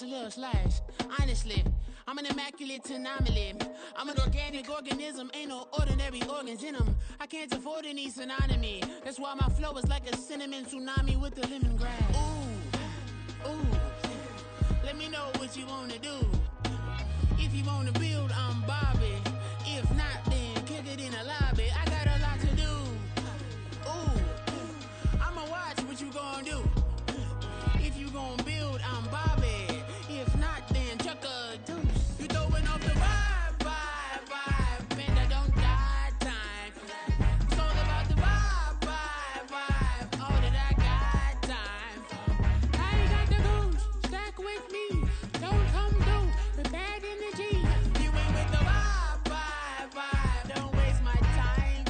a little slice. Honestly, I'm an immaculate anomaly. I'm an organic organism, ain't no ordinary organs in them. I can't afford any synonymy. That's why my flow is like a cinnamon tsunami with the lemongrass. Ooh, ooh. Let me know what you wanna do. If you wanna build, I'm Bobby. If not, then kick it in the lobby. I got a lot to do. Ooh, I'ma watch what you gonna do. If you gonna build, I'm Bobby. If not, then chuck a deuce. You throwing off the vibe, and I don't die time. It's all about the vibe, all that I got time. I ain't got the goose, stack with me. Don't come through with bad energy. You ain't with the vibe, don't waste my time.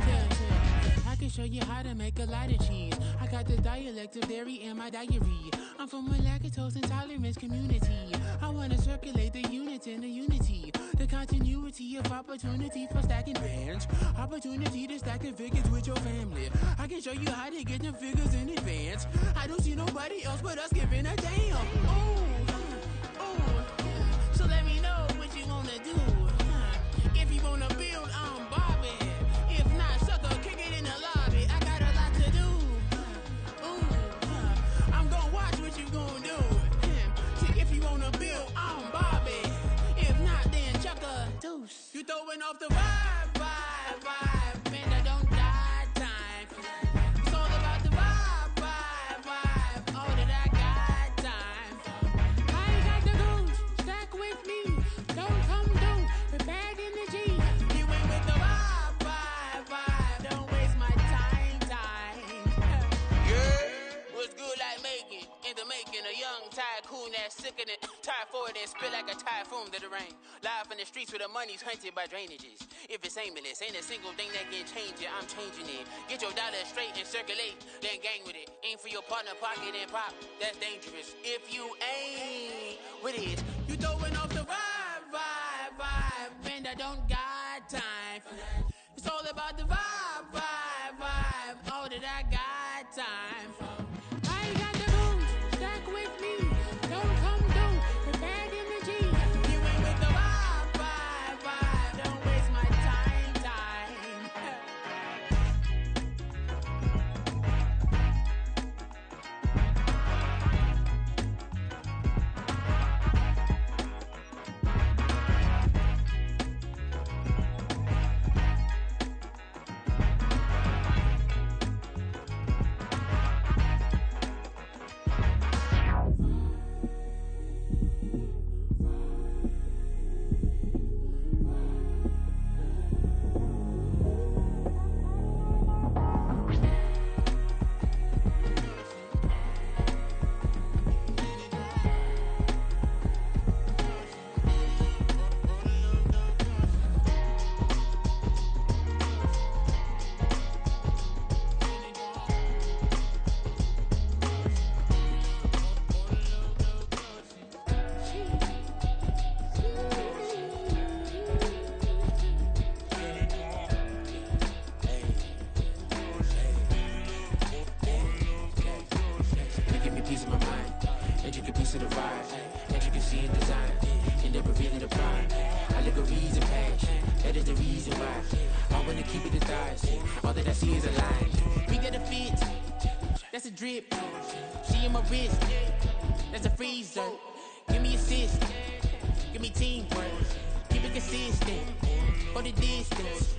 Yeah. I can show you how to make a lot of cheese. I got the dialect of dairy in my diary. I'm from a lactose intolerance community. I wanna circulate the units in the unity. The continuity of opportunity for stacking bands. Opportunity to stack the figures with your family. I can show you how to get them figures in advance. I don't see nobody else but us giving a damn. Ooh. So let me know what you wanna do. If you wanna build, I'm Bobby. If not, sucker, kick it in the lobby. I got a lot to do. I'm gonna watch what you gonna do. If you wanna build, I'm Bobby. If not, then chuck a deuce. You throwing off the vibe, and I don't die time. It's all about the vibe, all that I got time. I ain't got the goose, stack with me. Don't come through with bad energy. You ain't with the vibe, don't waste my time. Yeah, what's good like making? In the making, a young tycoon that's sicker than typhoid and spit like a typhoon to the rain. Live in the streets where the money's hunted by drainages. If it's aimless, ain't a single thing that can change it. I'm changing it. Get your dollar straight and circulate, then gang with it. Aim for your partner pocket and pop. That's dangerous. If you ain't with it, you throwing off the vibe, and I don't got time for that. It's all about the vibe, all that I got time for. I ain't got the goose, stack with me. Don't come through with bad energy. You ain't with the vibe, don't waste my time. That's a drip. She in my wrist. That's a freezer. Give me assist. Give me teamwork. Keep it consistent. For the distance.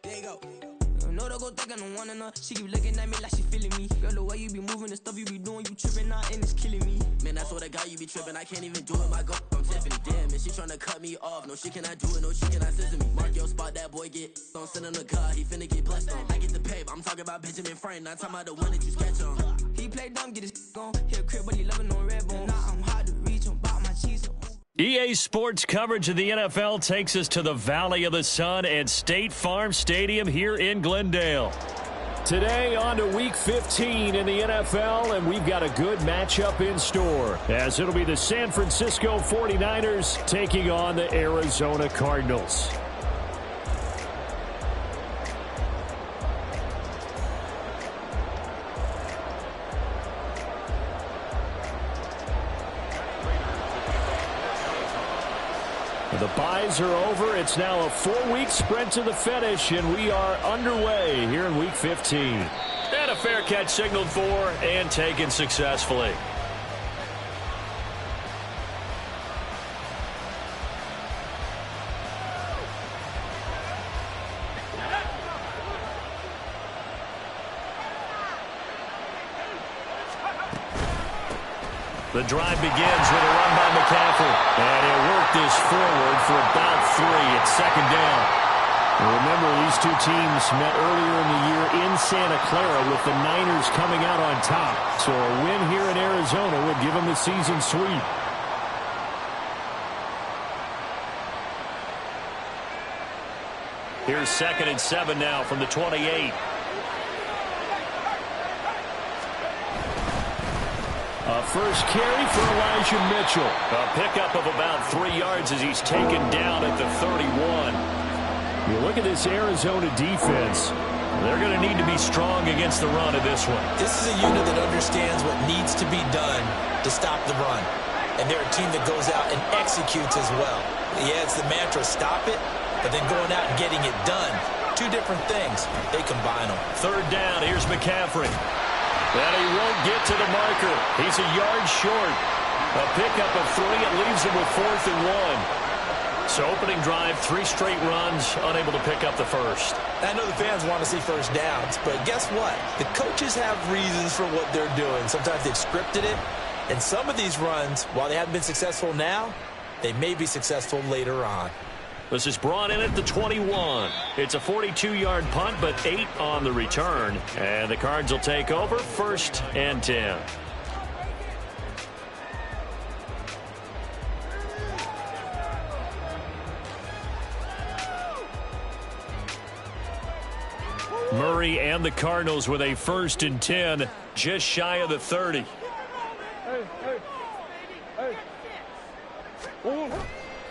There you go. No, don't go thinking I don't want enough. She keep looking at me like she feeling me. Girl, the way you be moving, the stuff you be doing, you tripping out and it's killing me. Man, that's what I got, you be tripping. I can't even do it, my girl, I'm Tiffany. Damn, and she tryna cut me off. No, she cannot do it, no, she cannot scissor me. Mark your spot, that boy get on. Send him to God, he finna get blessed on. I get the pay, I'm talking about Benjamin Franklin. Not talking about the one that you sketch on. He play dumb, get his gone. Hit a crib, but he loving on red bone. Now I'm hard to reach, I'm about my cheese. EA Sports coverage of the NFL takes us to the Valley of the Sun at State Farm Stadium here in Glendale. Today on to Week 15 in the NFL, and we've got a good matchup in store, as it'll be the San Francisco 49ers taking on the Arizona Cardinals. The byes are over. It's now a 4-week sprint to the finish, and we are underway here in Week 15. And a fair catch signaled for and taken successfully. The drive begins with a run by McCaffrey. And he'll work this forward for about 3 at second down. And remember, these two teams met earlier in the year in Santa Clara with the Niners coming out on top. So a win here in Arizona would give them the season sweep. Here's 2nd and 7 now from the 28. First carry for Elijah Mitchell. A pickup of about 3 yards as he's taken down at the 31. You look at this Arizona defense. They're going to need to be strong against the run of this one. This is a unit that understands what needs to be done to stop the run. And they're a team that goes out and executes as well. Yeah, it's the mantra, stop it, but then going out and getting it done. Two different things. They combine them. 3rd down, here's McCaffrey. And he won't get to the marker. He's a yard short. A pickup of 3. It leaves him with 4th and 1. So opening drive, 3 straight runs, unable to pick up the first. I know the fans want to see first downs, but guess what? The coaches have reasons for what they're doing. Sometimes they've scripted it. And some of these runs, while they haven't been successful now, they may be successful later on. This is brought in at the 21. It's a 42-yard punt, but 8 on the return. And the Cards will take over 1st and 10. Murray and the Cardinals with a 1st and 10, just shy of the 30.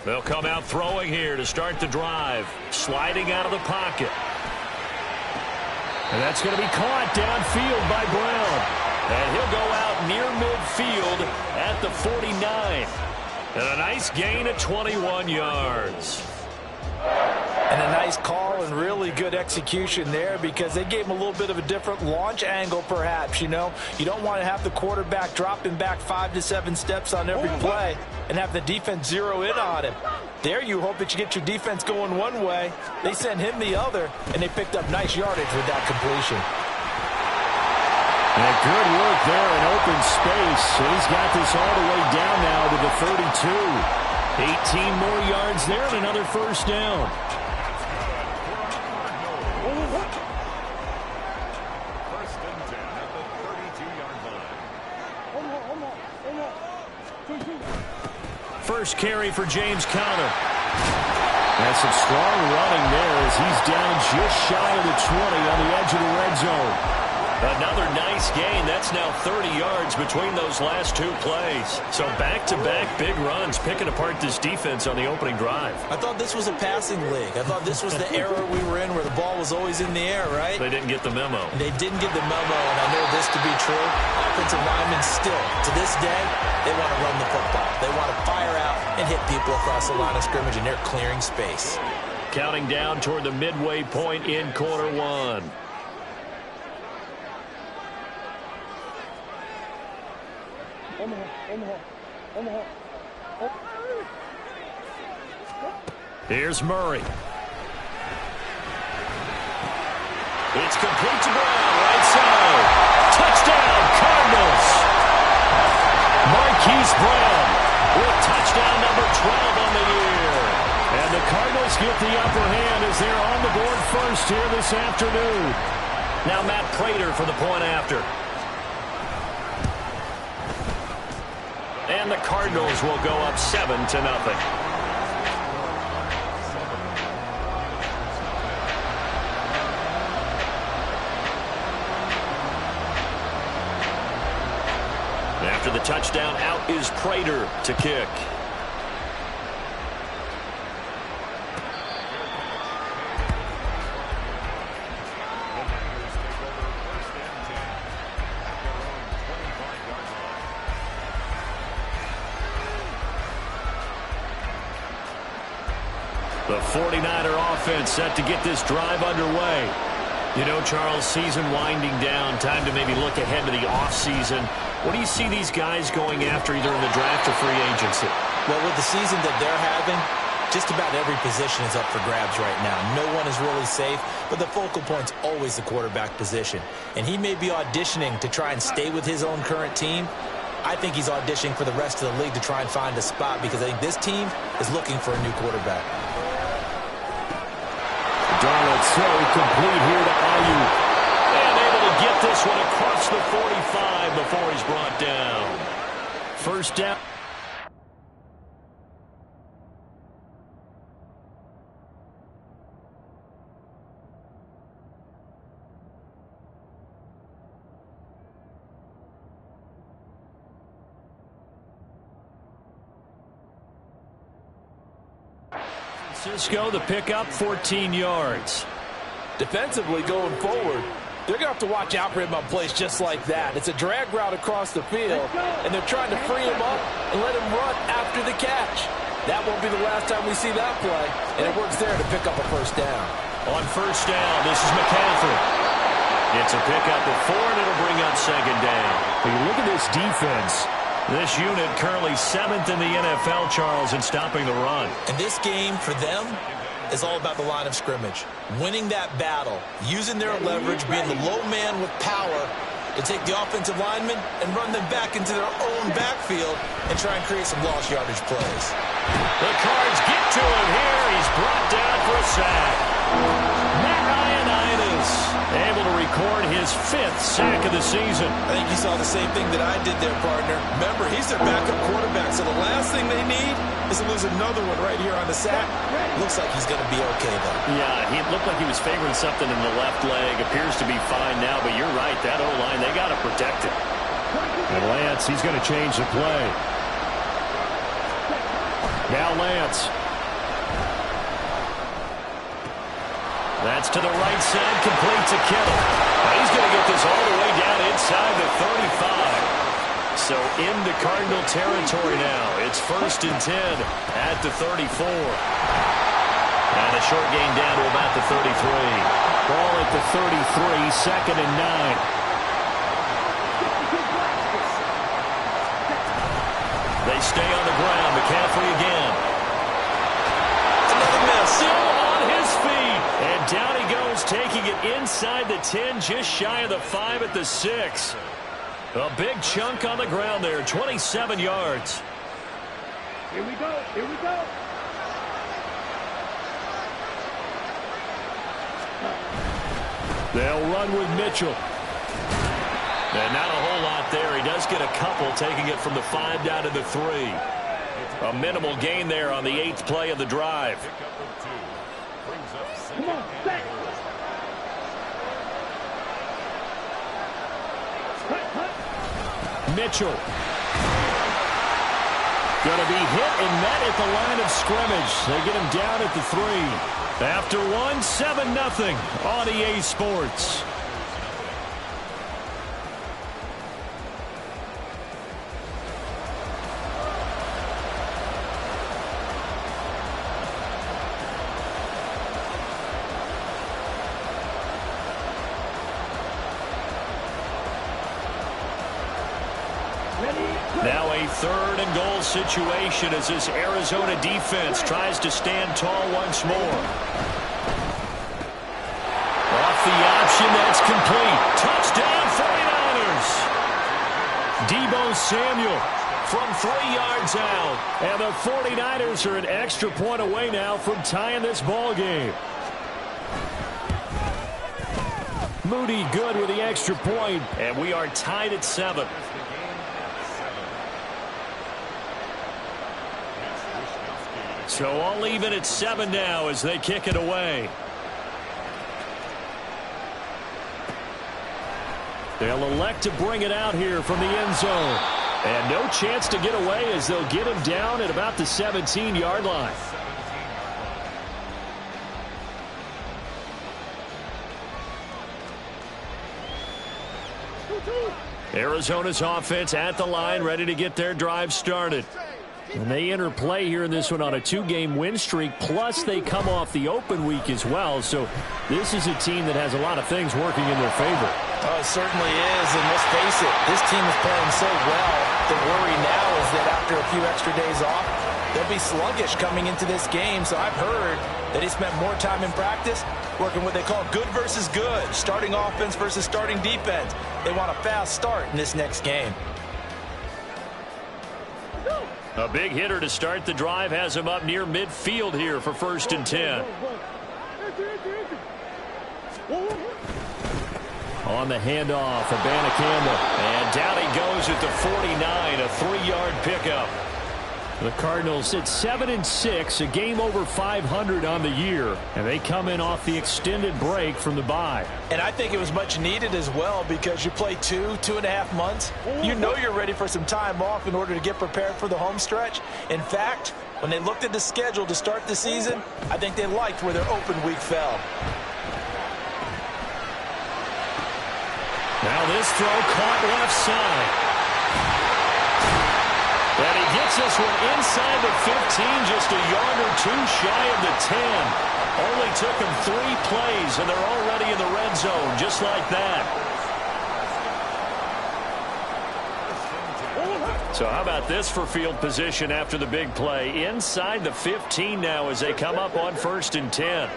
They'll come out throwing here to start the drive. Sliding out of the pocket. And that's going to be caught downfield by Brown. And he'll go out near midfield at the 49. And a nice gain of 21 yards. And a nice call and really good execution there because they gave him a little bit of a different launch angle perhaps, you know. You don't want to have the quarterback dropping back 5 to 7 steps on every play and have the defense zero in on him. There you hope that you get your defense going one way. They sent him the other, and they picked up nice yardage with that completion. And good work there in open space. So he's got this all the way down now to the 32. 18 more yards there and another 1st down. First carry for James Conner. That's some strong running there as he's down just shy of the 20 on the edge of the red zone. Another nice gain. That's now 30 yards between those last 2 plays. So back-to-back big runs picking apart this defense on the opening drive. I thought this was a passing league. I thought this was the era we were in where the ball was always in the air, right? They didn't get the memo. They didn't get the memo, and I know this to be true. Offensive linemen still, to this day, they want to run the football. They want to fire out and hit people across the line of scrimmage, and they're clearing space. Counting down toward the midway point in quarter 1. Here's Murray. It's complete to Brown, right side. Touchdown, Cardinals. Marquise Brown with touchdown number 12 on the year. And the Cardinals get the upper hand as they're on the board first here this afternoon. Now Matt Prater for the point after. And the Cardinals will go up 7-0. touchdown. Out is Prater to kick. The 49er offense set to get this drive underway. You know, Charles, season winding down, time to maybe look ahead to the offseason. What do you see these guys going after either in the draft or free agency? Well, with the season that they're having, just about every position is up for grabs right now. No one is really safe, but the focal point's always the quarterback position. And he may be auditioning to try and stay with his own current team. I think he's auditioning for the rest of the league to try and find a spot because I think this team is looking for a new quarterback. Darnold throw complete here to Ayuk. And able to get this one across the 45 before he's brought down. First down. Francisco, the pickup, 14 yards. Defensively going forward, they're going to have to watch out for him on plays just like that. It's a drag route across the field, and they're trying to free him up and let him run after the catch. That won't be the last time we see that play, and it works there to pick up a first down. On first down, this is McCaffrey. It's a pickup of 4, and it'll bring up second down. Hey, look at this defense. This unit currently 7th in the NFL, Charles, in stopping the run. And this game for them is all about the line of scrimmage. Winning that battle, using their leverage, being the low man with power to take the offensive linemen and run them back into their own backfield and try and create some lost yardage plays. The Cards get to him here. He's brought down for a sack. Matt Ioannidis able to record his 5th sack of the season. I think you saw the same thing that I did there, partner. Remember, he's their backup quarterback, so the last thing they need is to lose another one right here on the sack. Looks like he's going to be okay, though. Yeah, he looked like he was favoring something in the left leg. Appears to be fine now, but you're right. That O-line, they got to protect it. And Lance, he's going to change the play. Now Lance. That's to the right side, complete to Kittle. Now he's going to get this all the way down inside the 35. So into Cardinal territory now. It's 1st and 10 at the 34. And a short gain down to about the 33. Ball at the 33, 2nd and 9. They stay on the ground. McCaffrey again. Another miss. Still on his feet. And down he goes, taking it inside the 10, just shy of the 5 at the 6. A big chunk on the ground there, 27 yards. Here we go. Here we go. They'll run with Mitchell. And not a whole lot there. He does get a couple, taking it from the 5 down to the 3. A minimal gain there on the 8th play of the drive. Come on, set. Mitchell. Going to be hit and met at the line of scrimmage. They get him down at the 3. After 1, 7-0 on EA Sports. Now a 3rd and goal situation as this Arizona defense tries to stand tall once more. Off the option, that's complete. Touchdown 49ers. Deebo Samuel from 3 yards out. And the 49ers are an extra point away now from tying this ball game. Moody good with the extra point, and we are tied at 7. So all even at 7 now as they kick it away. They'll elect to bring it out here from the end zone. And no chance to get away as they'll get him down at about the 17-yard line. Arizona's offense at the line, ready to get their drive started. And they enter play here in this one on a 2-game win streak, plus they come off the open week as well. So this is a team that has a lot of things working in their favor. Oh, it certainly is, and let's face it, this team is playing so well. The worry now is that after a few extra days off, they'll be sluggish coming into this game. So I've heard that he spent more time in practice working what they call good versus good, starting offense versus starting defense. They want a fast start in this next game. A big hitter to start the drive has him up near midfield here for 1st and 10. On the handoff, Abanikanda. And down he goes at the 49, a 3-yard pickup. The Cardinals at 7-6, a game over 500 on the year, and they come in off the extended break from the bye. And I think it was much needed as well because you play 2.5 months. You know you're ready for some time off in order to get prepared for the home stretch. In fact, when they looked at the schedule to start the season, I think they liked where their open week fell. Now this throw caught left side. And he gets this one inside the 15, just a yard or two shy of the 10. Only took him 3 plays, and they're already in the red zone, just like that. So how about this for field position after the big play? Inside the 15 now as they come up on 1st and 10.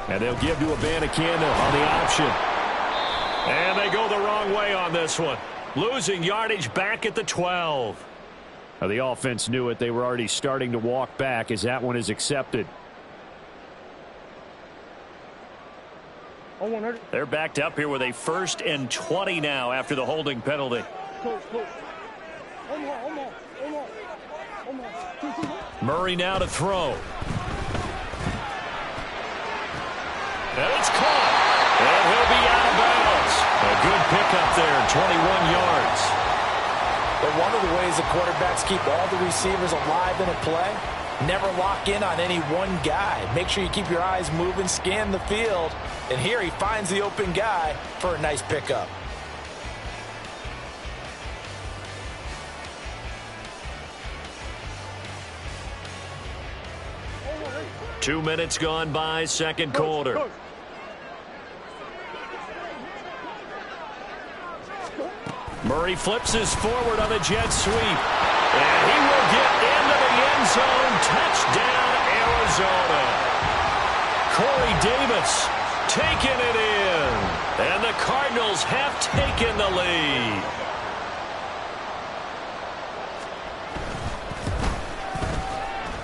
And they'll give to Abanikanda on the option. And they go the wrong way on this one. Losing yardage back at the 12. Now the offense knew it. They were already starting to walk back as that one is accepted. They're backed up here with a 1st and 20 now after the holding penalty. Murray now to throw. And it's caught. And he'll be out of bounds. A good pickup there, 21 yards. But one of the ways the quarterbacks keep all the receivers alive in a play, never lock in on any one guy. Make sure you keep your eyes moving, scan the field. And here he finds the open guy for a nice pickup. Two minutes gone by, second quarter. Murray flips his forward on the jet sweep. And he will get into the end zone. Touchdown, Arizona. Corey Davis taking it in. And the Cardinals have taken the lead.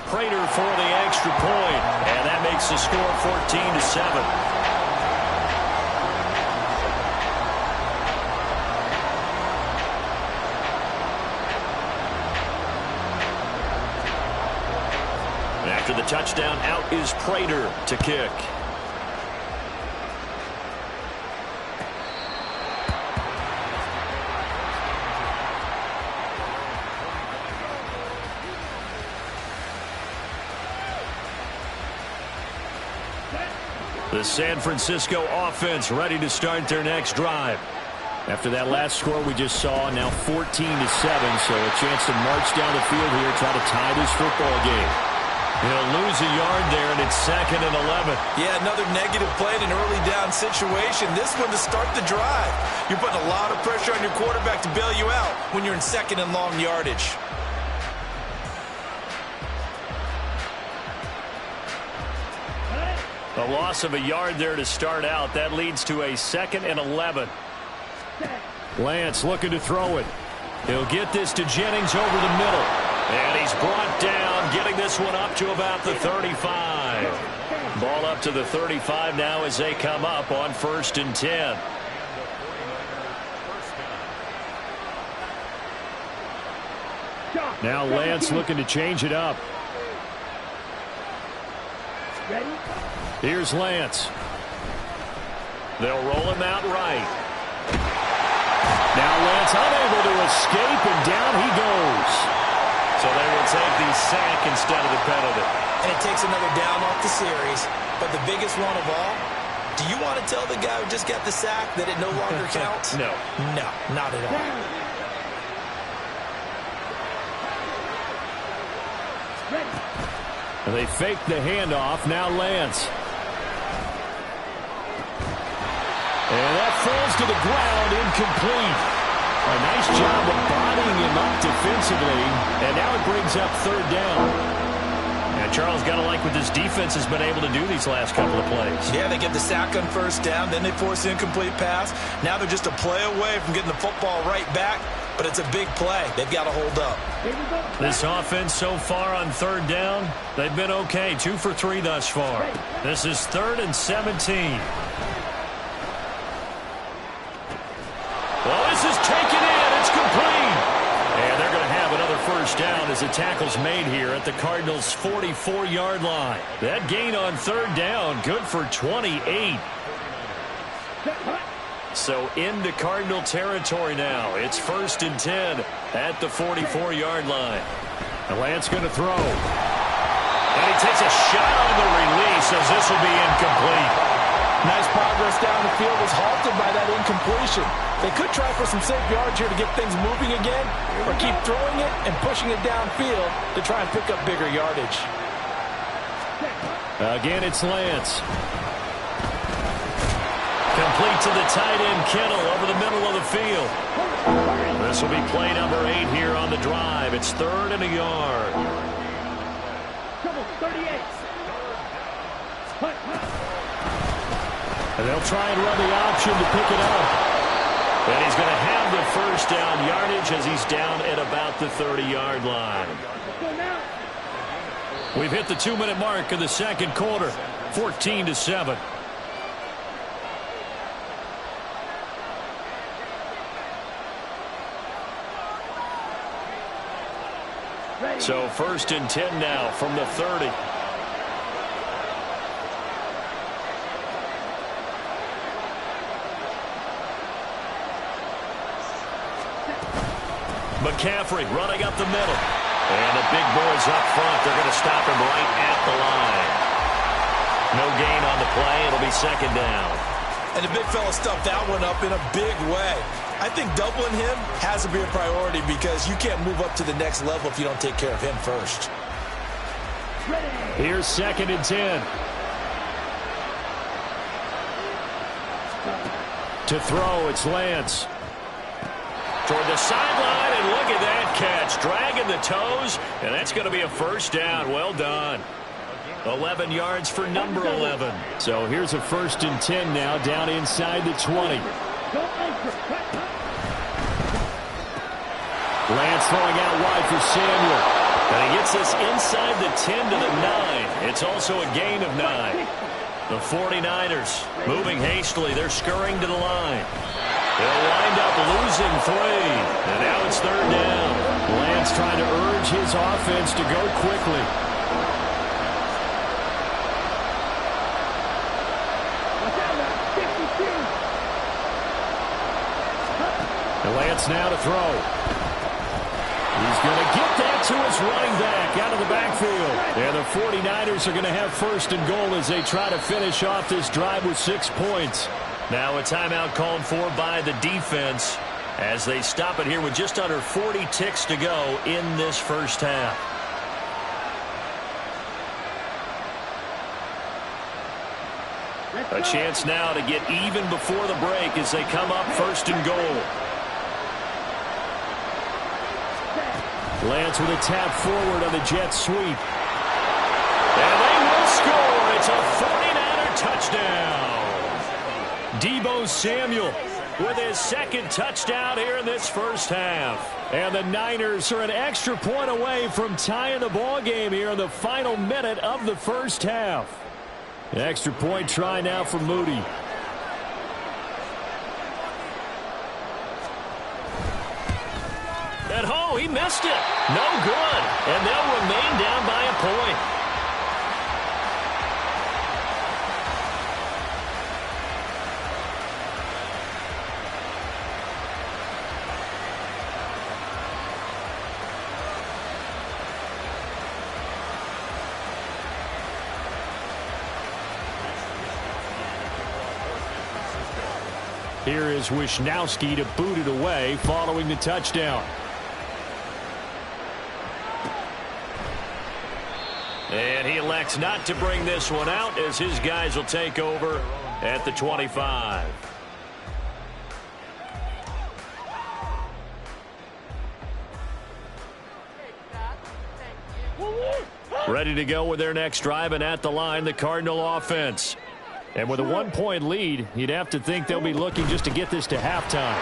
Prater for the extra point. And that makes the score 14-7. After the touchdown, out is Prater to kick. The San Francisco offense ready to start their next drive. After that last score we just saw, now 14-7, so a chance to march down the field here, try to tie this football game. He'll lose a yard there, and it's 2nd and 11. Yeah, another negative play in an early down situation. This one to start the drive. You're putting a lot of pressure on your quarterback to bail you out when you're in 2nd and long yardage. A loss of a yard there to start out. That leads to a 2nd and 11. Lance looking to throw it. He'll get this to Jennings over the middle. And he's brought down, getting this one up to about the 35. Ball up to the 35 now as they come up on 1st and 10. Now Lance looking to change it up. Here's Lance. They'll roll him out right. Now Lance unable to escape, and down he goes. So they will take the sack instead of the penalty. And it takes another down off the series. But the biggest one of all, do you want to tell the guy who just got the sack that it no longer counts? No. No, not at all. And they fake the handoff. Now Lance. And that falls to the ground, incomplete. A nice job of bodying him up defensively. And now it brings up third down. And Charles, got to like what this defense has been able to do these last couple of plays. Yeah, they get the sack on first down, then they force the incomplete pass. Now they're just a play away from getting the football right back, but it's a big play. They've got to hold up. This offense so far on third down, they've been okay. 2 for 3 thus far. This is 3rd and 17. Well, this is taken in. It's complete. And they're going to have another first down as the tackle's made here at the Cardinals' 44-yard line. That gain on third down, good for 28. So into Cardinal territory now. It's 1st and 10 at the 44-yard line. And Lance going to throw. And he takes a shot on the release as this will be incomplete. Nice progress down the field was halted by that incompletion. They could try for some safe yards here to get things moving again, or keep throwing it and pushing it downfield to try and pick up bigger yardage. Again, it's Lance. Complete to the tight end, Kittle, over the middle of the field. This will be play number 8 here on the drive. It's 3rd and a yard. 38. And they'll try and run the option to pick it up. And he's going to have the first down yardage as he's down at about the 30-yard line. We've hit the 2-minute mark of the second quarter, 14-7. So 1st and 10 now from the 30. McCaffrey running up the middle. And the big boys up front. They're going to stop him right at the line. No gain on the play. It'll be 2nd down. And the big fella stuffed that one up in a big way. I think doubling him has to be a priority because you can't move up to the next level if you don't take care of him first. Here's 2nd and 10. To throw, it's Lance. Toward the sideline, and look at that catch. Dragging the toes, and that's going to be a first down. Well done. 11 yards for number 11. So here's a 1st and 10 now, down inside the 20. Lance throwing out wide for Samuel. And he gets this inside the 10 to the 9. It's also a gain of 9. The 49ers moving hastily. They're scurrying to the line. They'll wind up losing 3. And now it's 3rd down. Lance trying to urge his offense to go quickly. And Lance now to throw. He's going to get that to his running back out of the backfield. And the 49ers are going to have 1st and goal as they try to finish off this drive with 6 points. Now a timeout called for by the defense as they stop it here with just under 40 ticks to go in this first half. A chance now to get even before the break as they come up 1st and goal. Lance with a tap forward on the jet sweep. And they will score. It's a 49er touchdown. Deebo Samuel with his 2nd touchdown here in this first half. And the Niners are an extra point away from tying the ball game here in the final minute of the first half. An extra point try now for Moody. At home, he missed it. No good. And they'll remain down by a point. Here is Wisnowski to boot it away following the touchdown. And he elects not to bring this one out as his guys will take over at the 25. Ready to go with their next drive, and at the line, the Cardinal offense. And with a 1-point lead, you'd have to think they'll be looking just to get this to halftime.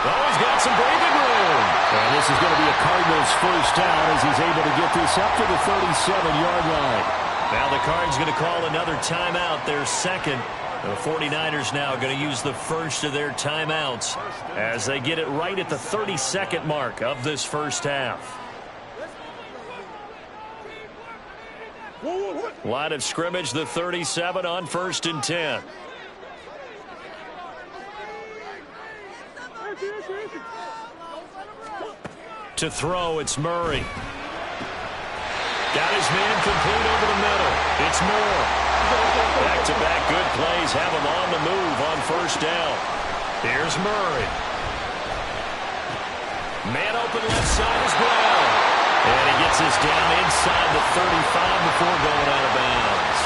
Oh, he's got some breathing room. And this is going to be a Cardinals first down as he's able to get this up to the 37-yard line. Now the Cards going to call another timeout, their second. The 49ers now going to use the first of their timeouts as they get it right at the 32nd mark of this first half. Line of scrimmage, the 37 on 1st and 10. To throw, it's Murray. Got his man complete over the middle. It's Moore. Back-to-back good plays have him on the move on first down. Here's Murray. Man open left side is Brown. And he gets this down inside the 35 before going out of bounds.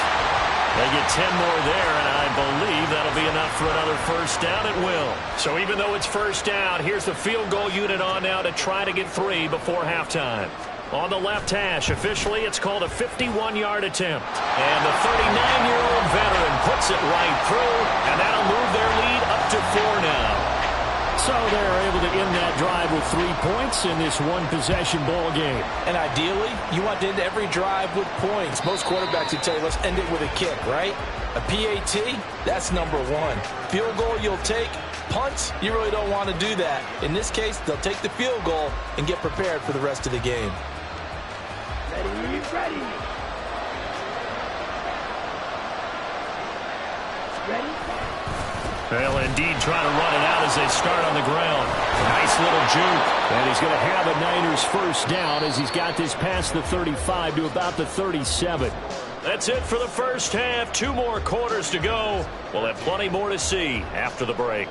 They get 10 more there, and I believe that'll be enough for another first down. It will. So even though it's first down, here's the field goal unit on now to try to get 3 before halftime. On the left hash, officially, it's called a 51-yard attempt. And the 39-year-old veteran puts it right through, and that'll move their lead up to 4 now. So they're able to end that drive with 3 points in this one-possession ball game. And ideally, you want to end every drive with points. Most quarterbacks would tell you, let's end it with a kick, right? A PAT, that's number 1. Field goal you'll take. Punts, you really don't want to do that. In this case, they'll take the field goal and get prepared for the rest of the game. Ready. Well, indeed, trying to run it out as they start on the ground. Nice little juke. And he's going to have a Niners first down as he's got this past the 35 to about the 37. That's it for the first half. 2 more quarters to go. We'll have plenty more to see after the break.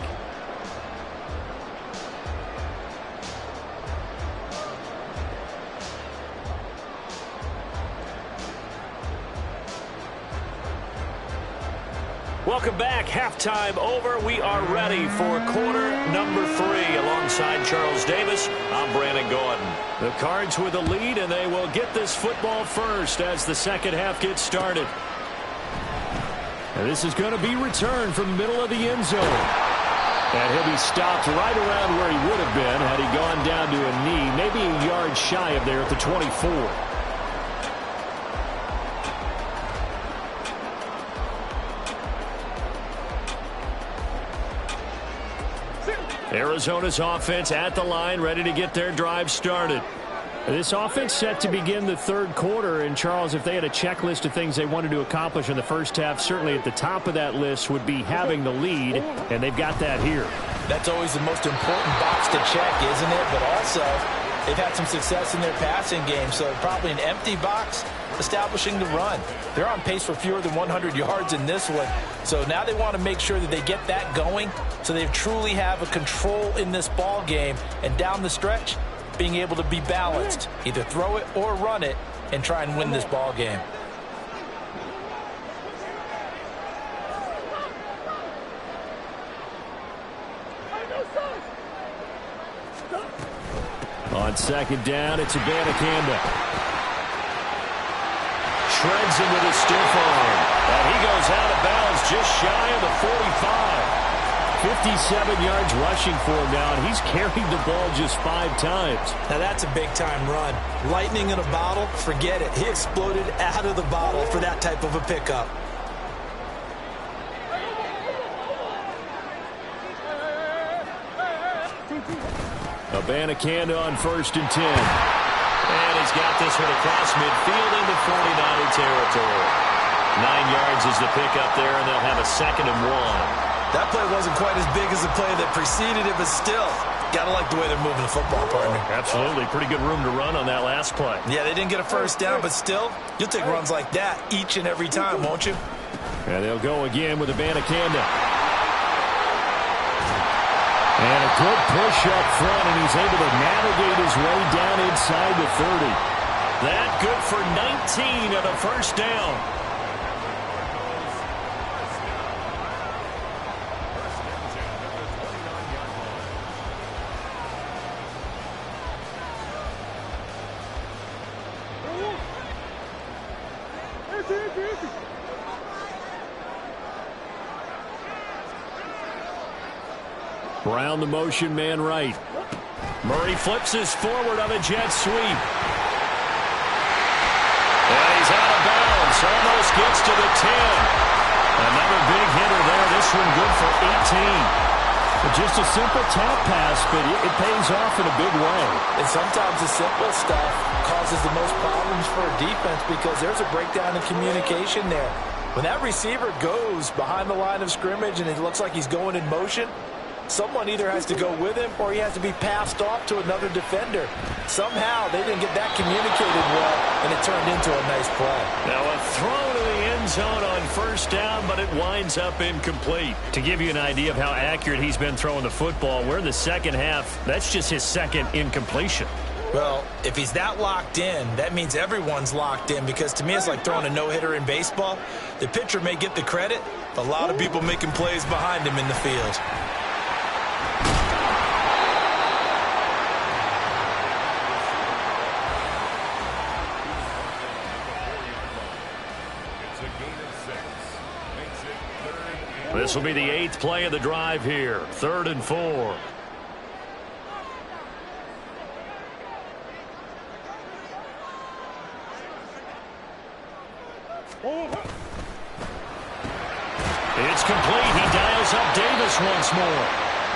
Welcome back. Halftime over. We are ready for quarter number 3. Alongside Charles Davis, I'm Brandon Gordon. The Cards with the lead, and they will get this football first as the second half gets started. And this is going to be returned from the middle of the end zone. And he'll be stopped right around where he would have been had he gone down to a knee, maybe a yard shy of there at the 24. Arizona's offense at the line, ready to get their drive started. This offense set to begin the third quarter. And, Charles, if they had a checklist of things they wanted to accomplish in the first half, certainly at the top of that list would be having the lead, and they've got that here. That's always the most important box to check, isn't it? But also, they've had some success in their passing game, so probably an empty box establishing the run. They're on pace for fewer than 100 yards in this one. So now they want to make sure that they get that going so they truly have a control in this ball game. And down the stretch, being able to be balanced, either throw it or run it, and try and win this ball game. On second down, it's Abanikanda. Shreds him with a stiff arm. And he goes out of bounds just shy of the 45. 57 yards rushing for him now, and he's carried the ball just 5 times. Now that's a big-time run. Lightning in a bottle, forget it. He exploded out of the bottle for that type of a pickup. Abanikanda on 1st and 10. And he's got this one across midfield into 49er territory. 9 yards is the pickup there, and they'll have a 2nd and 1. That play wasn't quite as big as the play that preceded it, but still, got to like the way they're moving the football, partner. Absolutely. Pretty good room to run on that last play. Yeah, they didn't get a first down, but still, you'll take runs like that each and every time, won't you? And they'll go again with Abanikanda. And a good push up front, and he's able to navigate his way down inside the 30. That good for 19 and a first down. Brown the motion man right. Murray flips his forward on a jet sweep. And he's out of bounds. Almost gets to the 10. Another big hitter there. This one good for 18. Just a simple tap pass, but it pays off in a big way. And sometimes the simple stuff causes the most problems for a defense because there's a breakdown in communication there. When that receiver goes behind the line of scrimmage and it looks like he's going in motion, someone either has to go with him or he has to be passed off to another defender. Somehow they didn't get that communicated well, and it turned into a nice play. Now a throw to the end zone on first down, but it winds up incomplete. To give you an idea of how accurate he's been throwing the football, we're in the second half. That's just his second incompletion. Well, if he's that locked in, that means everyone's locked in, because to me it's like throwing a no-hitter in baseball. The pitcher may get the credit, but a lot of people making plays behind him in the field. This will be the 8th play of the drive here. 3rd and 4. It's complete. He dials up Davis once more.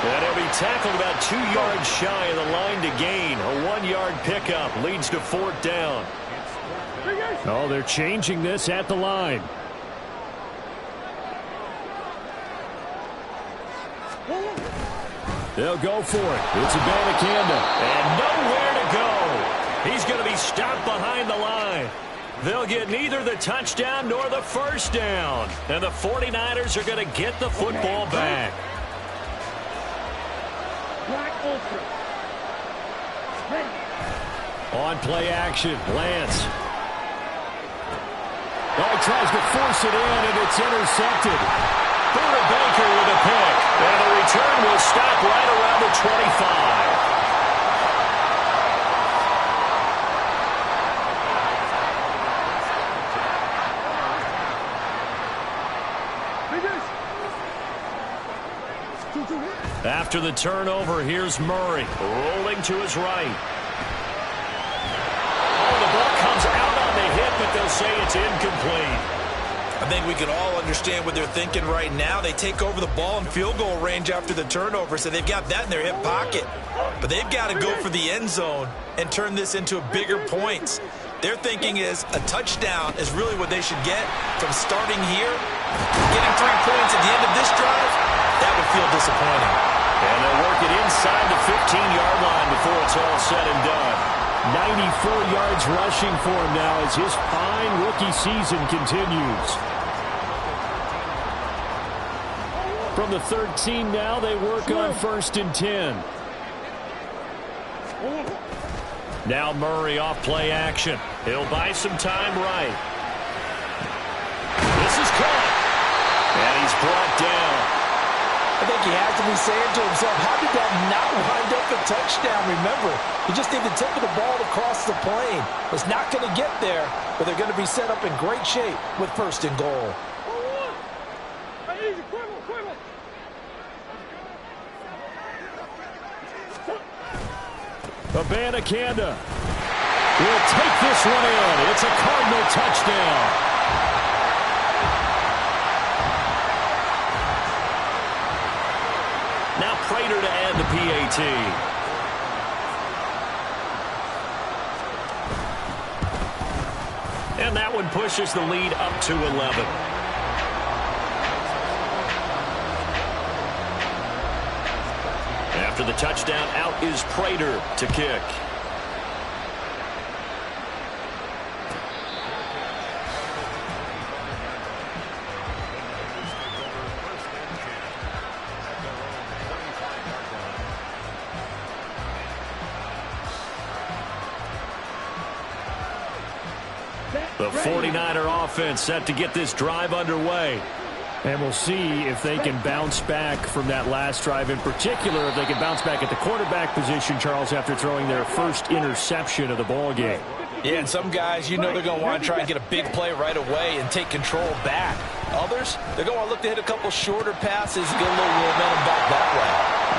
And he'll be tackled about 2 yards shy of the line to gain. A 1-yard pickup leads to 4th down. Oh, they're changing this at the line. They'll go for it. It's Abanikanda. And nowhere to go. He's going to be stopped behind the line. They'll get neither the touchdown nor the first down. And the 49ers are going to get the football back. On play action, Lance. Oh, tries to force it in, and it's intercepted. Buda Baker with a pick. And the return will stop right around the 25. After the turnover, here's Murray rolling to his right. Oh, the ball comes out on the hit, but they'll say it's incomplete. I think we can all understand what they're thinking right now. They take over the ball in field goal range after the turnover, so they've got that in their hip pocket. But they've got to go for the end zone and turn this into bigger points. Their thinking is a touchdown is really what they should get from starting here. Getting 3 points at the end of this drive, that would feel disappointing. And they'll work it inside the 15-yard line before it's all said and done. 94 yards rushing for him now as his fine rookie season continues. From the 13 now, they work on 1st and 10. Now Murray off play action. He'll buy some time right. This is caught. And he's brought down. I think he has to be saying to himself, how did that not wind up a touchdown? Remember, he just needed the tip of the ball to cross the plane. Was not going to get there, but they're going to be set up in great shape with 1st and goal. Abanikanda will take this one in. It's a Cardinal touchdown. Now Prater to add the PAT. And that one pushes the lead up to 11. After the touchdown, out is Prater to kick. The 49er offense set to get this drive underway. And we'll see if they can bounce back from that last drive. In particular, if they can bounce back at the quarterback position, Charles, after throwing their first interception of the ball game. Yeah, and some guys, they're going to want to try and get a big play right away and take control back. Others, they're going to want to look to hit a couple shorter passes and get a little momentum back that way.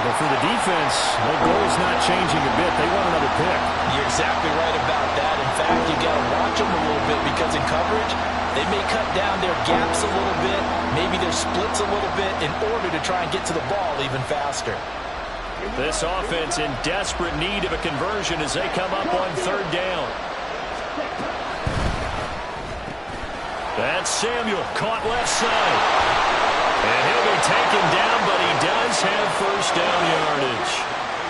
But for the defense, their goal is not changing a bit. They want another pick. You're exactly right about that. In fact, you got to watch them a little bit because in coverage, they may cut down their gaps a little bit, maybe their splits a little bit in order to try and get to the ball even faster. This offense in desperate need of a conversion as they come up on third down. That's Samuel, caught left side. And he'll be taken down, but he does have first down yardage.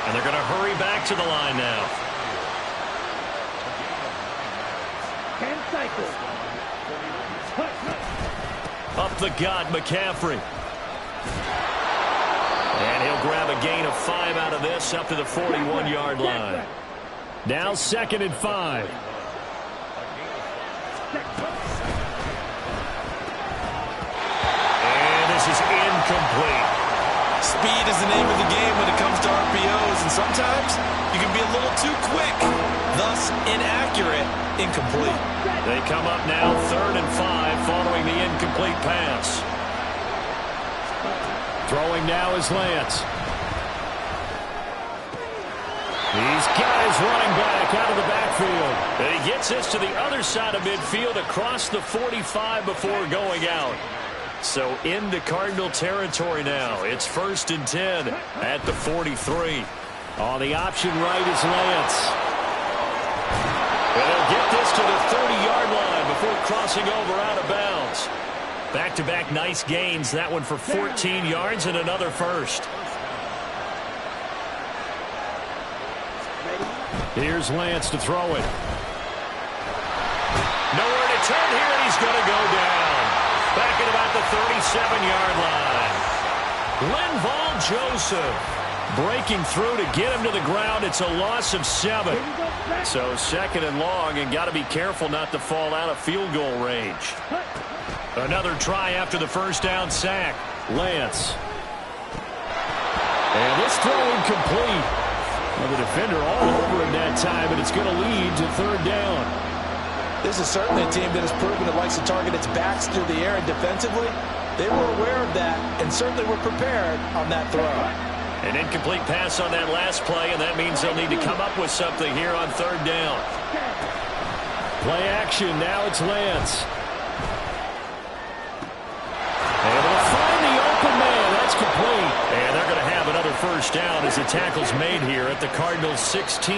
And they're going to hurry back to the line now. Can cycle. Up the gut, McCaffrey. And he'll grab a gain of 5 out of this up to the 41-yard line. Now 2nd and 5. And this is incomplete. Speed is the name of the game when it comes to RPOs, and sometimes you can be a little too quick, thus inaccurate, incomplete. They come up now 3rd and 5 following the incomplete pass. Throwing now is Lance. These guys running back out of the backfield. And he gets this to the other side of midfield across the 45 before going out. So into Cardinal territory now. It's 1st and 10 at the 43. On the option right is Lance. And they'll get this to the 30-yard line before crossing over out of bounds. Back-to-back nice gains. That one for 14 yards and another first. Here's Lance to throw it. Nowhere to turn here, and he's going to go down. Back at about the 37-yard line. Linval Joseph breaking through to get him to the ground. It's a loss of 7. So 2nd and long, and got to be careful not to fall out of field goal range. Another try after the first down sack. Lance. And this throw incomplete. Well, the defender all over him that time, and it's going to lead to 3rd down. This is certainly a team that has proven it likes to target its backs through the air, and defensively, they were aware of that and certainly were prepared on that throw. An incomplete pass on that last play, and that means they'll need to come up with something here on 3rd down. Play action, now it's Lance. Able to find the open man. That's complete. And they're going to have another first down as the tackle's made here at the Cardinals 16.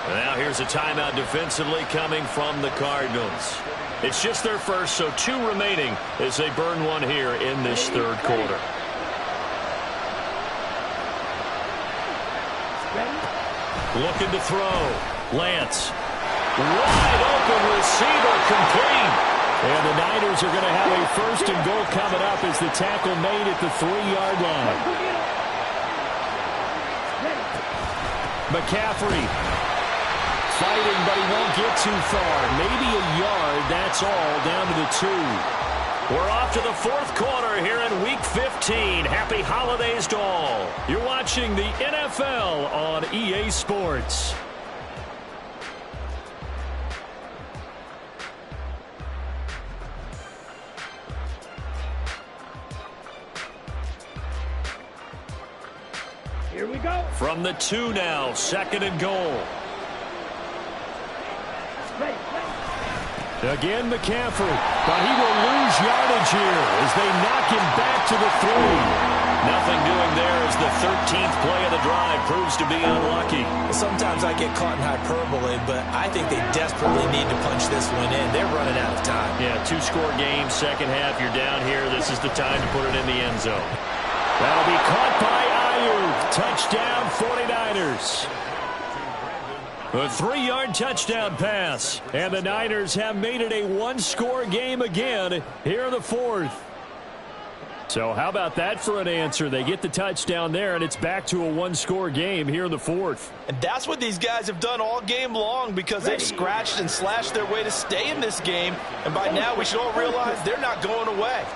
Now here's a timeout defensively coming from the Cardinals. It's just their first, so 2 remaining as they burn one here in this 3rd quarter. Looking to throw. Lance. Wide open receiver, complete. And the Niners are going to have a 1st and goal coming up as the tackle made at the 3-yard line. McCaffrey fighting, but he won't get too far. Maybe a yard, that's all, down to the 2. We're off to the 4th quarter here in Week 15. Happy holidays to all. You're watching the NFL on EA Sports. Here we go. From the 2 now, 2nd and goal. Again, McCaffrey, but he will lose yardage here as they knock him back to the 3. Nothing doing there as the 13th play of the drive proves to be unlucky. Sometimes I get caught in hyperbole, but I think they desperately need to punch this one in. They're running out of time. Yeah, 2-score game, second half, you're down here. This is the time to put it in the end zone. That'll be caught by Ayuk. Touchdown, 49ers. A 3-yard touchdown pass. And the Niners have made it a 1-score game again here in the 4th. So how about that for an answer? They get the touchdown there, and it's back to a one-score game here in the fourth. And that's what these guys have done all game long because they've scratched and slashed their way to stay in this game. And by now, we should all realize they're not going away.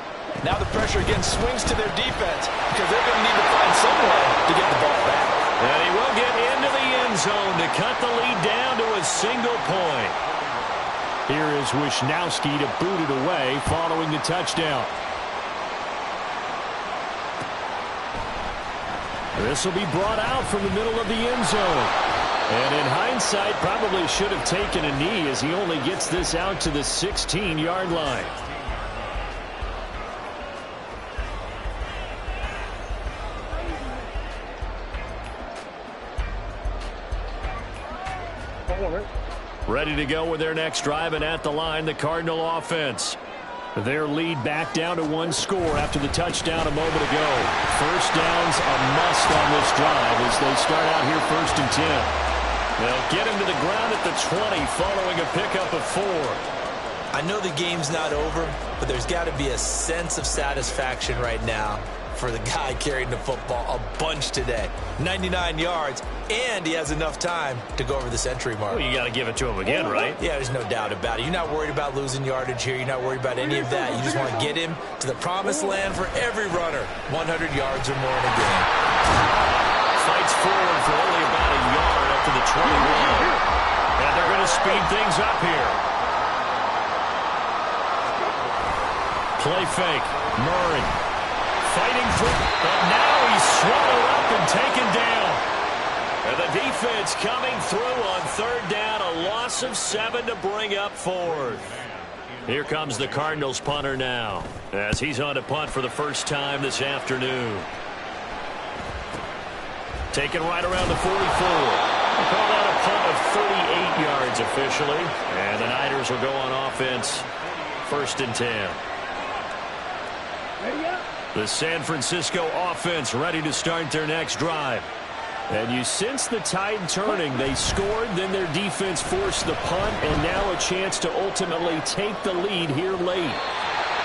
Now the pressure again swings to their defense because they're going to need to find some way to get the ball back. And he will get into the end zone to cut the lead down to a single point. Here is Wisnowski to boot it away following the touchdown. This will be brought out from the middle of the end zone. And in hindsight, probably should have taken a knee as he only gets this out to the 16-yard line. Ready to go with their next drive, and at the line, the Cardinal offense. Their lead back down to one score after the touchdown a moment ago. First down's a must on this drive as they start out here 1st and 10. They'll get him to the ground at the 20 following a pickup of 4. I know the game's not over, but there's got to be a sense of satisfaction right now for the guy carrying the football a bunch today. 99 yards, and he has enough time to go over the century mark. Well, you got to give it to him again, right? Yeah, there's no doubt about it. You're not worried about losing yardage here. You're not worried about any of that. You just want to get him to the promised land for every runner. 100 yards or more in a game. Fights forward for only about a yard up to the 21. And they're going to speed things up here. Play fake. Murray fighting through, but now he's swallowed up and taken down. And the defense coming through on 3rd down, a loss of 7 to bring up 4th. Here comes the Cardinals punter now, as he's on to punt for the first time this afternoon. Taken right around the 44. We'll call that a punt of 38 yards officially. And the Niners will go on offense, 1st and 10. The San Francisco offense ready to start their next drive. And you sense the tide turning. They scored, then their defense forced the punt, and now a chance to ultimately take the lead here late.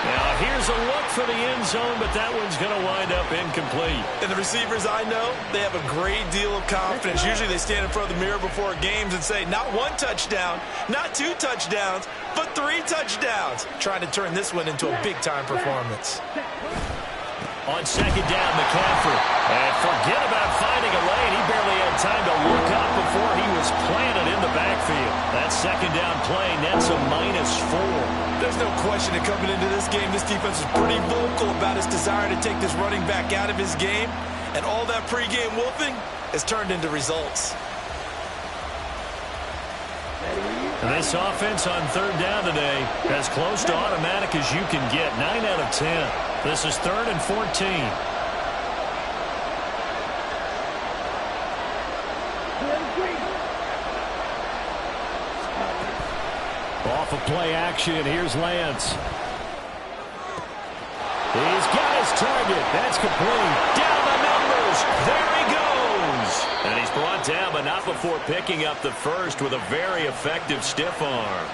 Now here's a look for the end zone, but that one's going to wind up incomplete. And the receivers I know, they have a great deal of confidence. Usually they stand in front of the mirror before games and say, not 1 touchdown, not 2 touchdowns, but 3 touchdowns. Trying to turn this one into a big-time performance. On 2nd down, McCaffrey. And forget about finding a lane. He barely had time to look up before he was planted in the backfield. That 2nd down play nets a -4. There's no question that coming into this game, this defense is pretty vocal about its desire to take this running back out of his game. And all that pregame wolfing has turned into results. This offense on 3rd down today, as close to automatic as you can get. 9 out of 10. This is 3rd and 14. Off of play action, here's Lance. He's got his target. That's complete. Down the numbers. There he goes. And he's brought down, but not before picking up the first with a very effective stiff arm.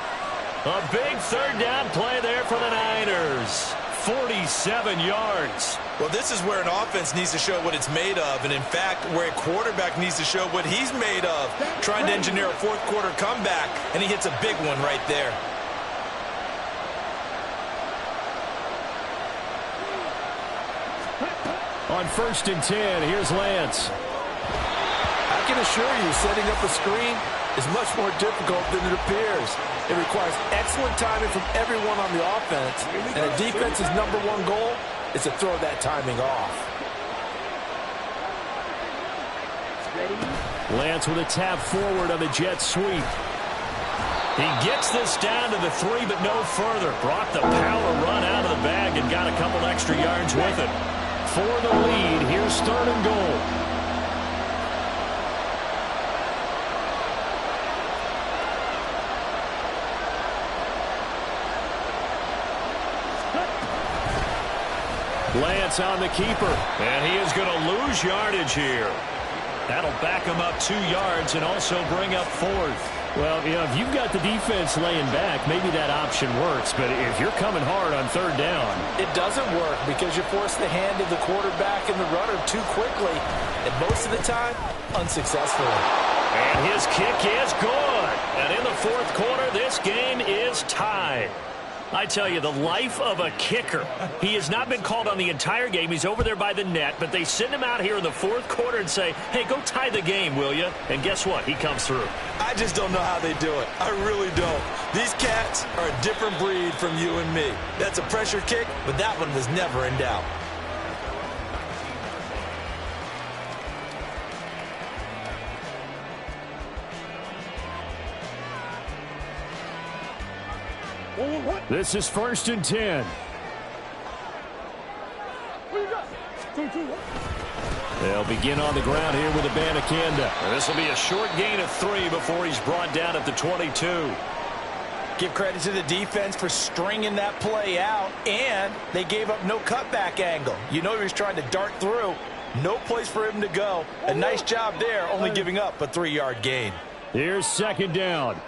A big 3rd down play there for the Niners. 47 yards. Well, this is where an offense needs to show what it's made of, and in fact, where a quarterback needs to show what he's made of, trying to engineer a 4th quarter comeback, and he hits a big one right there. On 1st and 10, here's Lance. I can assure you, setting up a screen is much more difficult than it appears. It requires excellent timing from everyone on the offense, and a defense's #1 goal is to throw that timing off. Lance with a tap forward on the jet sweep. He gets this down to the 3, but no further. Brought the power run out of the bag and got a couple extra yards with it. For the lead, here's 3rd and goal. Lance on the keeper, and he is going to lose yardage here. That'll back him up 2 yards and also bring up 4th. Well, you know, if you've got the defense laying back, maybe that option works. But if you're coming hard on third down, it doesn't work because you force the hand of the quarterback and the runner too quickly, and most of the time, unsuccessfully. And his kick is good. And in the fourth quarter, this game is tied. I tell you, the life of a kicker. He has not been called on the entire game. He's over there by the net, but they send him out here in the fourth quarter and say, hey, go tie the game, will you? And guess what? He comes through. I just don't know how they do it. I really don't. These cats are a different breed from you and me. That's a pressure kick, but that one was never in doubt. This is 1st and 10. They'll begin on the ground here with Abanikanda. This will be a short gain of 3 before he's brought down at the 22. Give credit to the defense for stringing that play out, and they gave up no cutback angle. You know he was trying to dart through. No place for him to go. A nice job there, only giving up a 3-yard gain. Here's 2nd down.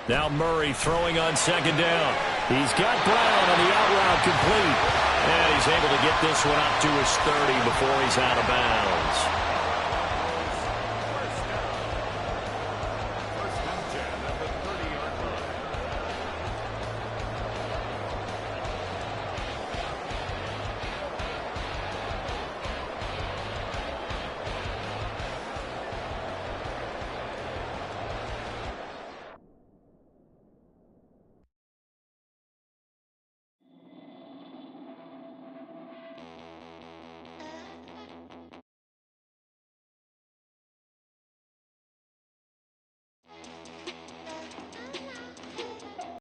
Now Murray throwing on 2nd down. He's got Brown on the out route complete. And he's able to get this one up to his 30 before he's out of bounds.